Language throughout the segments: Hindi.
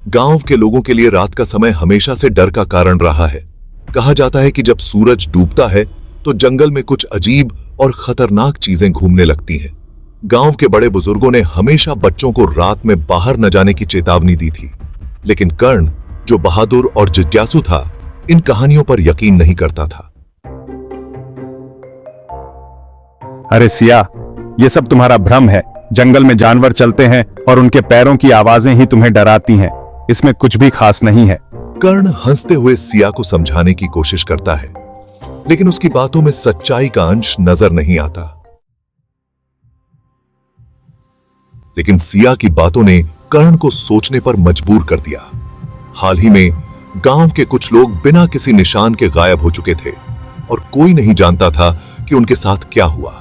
गांव के लोगों के लिए रात का समय हमेशा से डर का कारण रहा है। कहा जाता है कि जब सूरज डूबता है तो जंगल में कुछ अजीब और खतरनाक चीजें घूमने लगती हैं। गांव के बड़े बुजुर्गों ने हमेशा बच्चों को रात में बाहर न जाने की चेतावनी दी थी, लेकिन कर्ण, जो बहादुर और जिज्ञासु था, इन कहानियों पर यकीन नहीं करता था। अरे सिया, ये सब तुम्हारा भ्रम है। जंगल में जानवर चलते हैं और उनके पैरों की आवाजें ही तुम्हें डराती हैं। इसमें कुछ भी खास नहीं है। कर्ण हंसते हुए सिया को समझाने की कोशिश करता है, लेकिन उसकी बातों में सच्चाई का अंश नजर नहीं आता। लेकिन सिया की बातों ने कर्ण को सोचने पर मजबूर कर दिया। हाल ही में गांव के कुछ लोग बिना किसी निशान के गायब हो चुके थे और कोई नहीं जानता था कि उनके साथ क्या हुआ।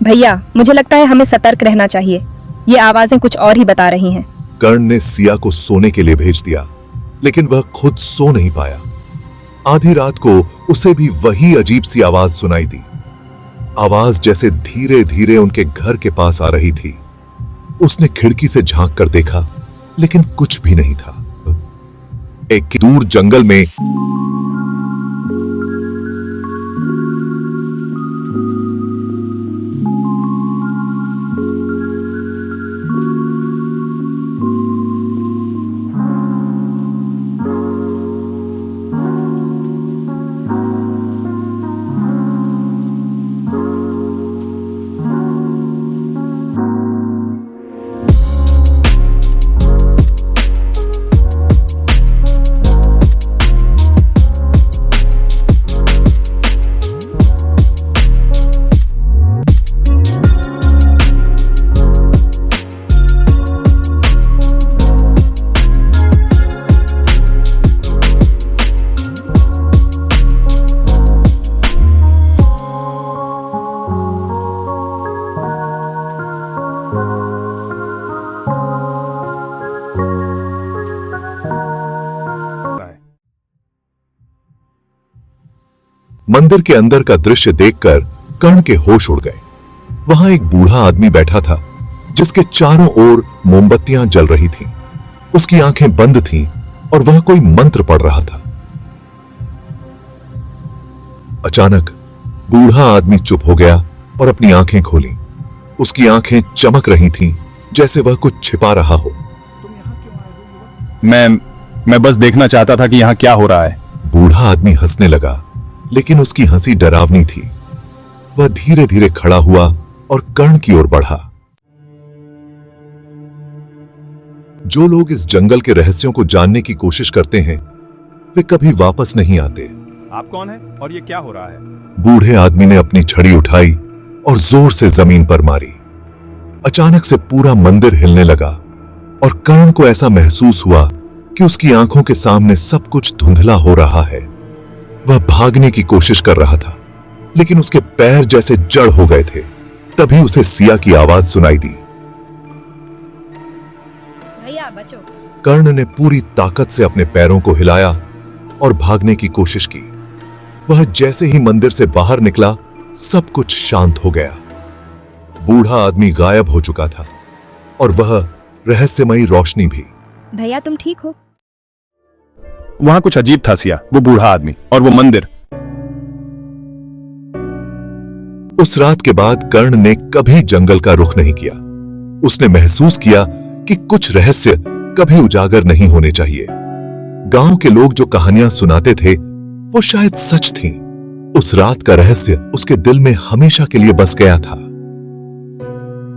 भैया, मुझे लगता है हमें सतर्क रहना चाहिए। ये आवाजें कुछ और ही बता रही हैं। कर्ण ने सिया को सोने के लिए भेज दिया, लेकिन वह खुद सो नहीं पाया। आधी रात को उसे भी वही अजीब सी आवाज सुनाई दी। आवाज जैसे धीरे धीरे उनके घर के पास आ रही थी। उसने खिड़की से झांक कर देखा, लेकिन कुछ भी नहीं था। एक दूर जंगल में मंदिर के अंदर का दृश्य देखकर कर्ण के होश उड़ गए। वहां एक बूढ़ा आदमी बैठा था, जिसके चारों ओर मोमबत्तियां जल रही थीं। उसकी आंखें बंद थीं और वह कोई मंत्र पढ़ रहा था। अचानक बूढ़ा आदमी चुप हो गया और अपनी आंखें खोली। उसकी आंखें चमक रही थीं, जैसे वह कुछ छिपा रहा हो। मैं बस देखना चाहता था कि यहां क्या हो रहा है। बूढ़ा आदमी हंसने लगा, लेकिन उसकी हंसी डरावनी थी। वह धीरे धीरे खड़ा हुआ और कर्ण की ओर बढ़ा। जो लोग इस जंगल के रहस्यों को जानने की कोशिश करते हैं, वे कभी वापस नहीं आते। आप कौन है और ये क्या हो रहा है? बूढ़े आदमी ने अपनी छड़ी उठाई और जोर से जमीन पर मारी। अचानक से पूरा मंदिर हिलने लगा और कर्ण को ऐसा महसूस हुआ कि उसकी आंखों के सामने सब कुछ धुंधला हो रहा है। वह भागने की कोशिश कर रहा था, लेकिन उसके पैर जैसे जड़ हो गए थे। तभी उसे सिया की आवाज सुनाई दी। भैया बचो। कर्ण ने पूरी ताकत से अपने पैरों को हिलाया और भागने की कोशिश की। वह जैसे ही मंदिर से बाहर निकला, सब कुछ शांत हो गया। बूढ़ा आदमी गायब हो चुका था और वह रहस्यमयी रोशनी भी। भैया, तुम ठीक हो? वहां कुछ अजीब था सिया, वो बूढ़ा आदमी और वो मंदिर। उस रात के बाद कर्ण ने कभी जंगल का रुख नहीं किया। उसने महसूस किया कि कुछ रहस्य कभी उजागर नहीं होने चाहिए। गांव के लोग जो कहानियां सुनाते थे, वो शायद सच थीं। उस रात का रहस्य उसके दिल में हमेशा के लिए बस गया था।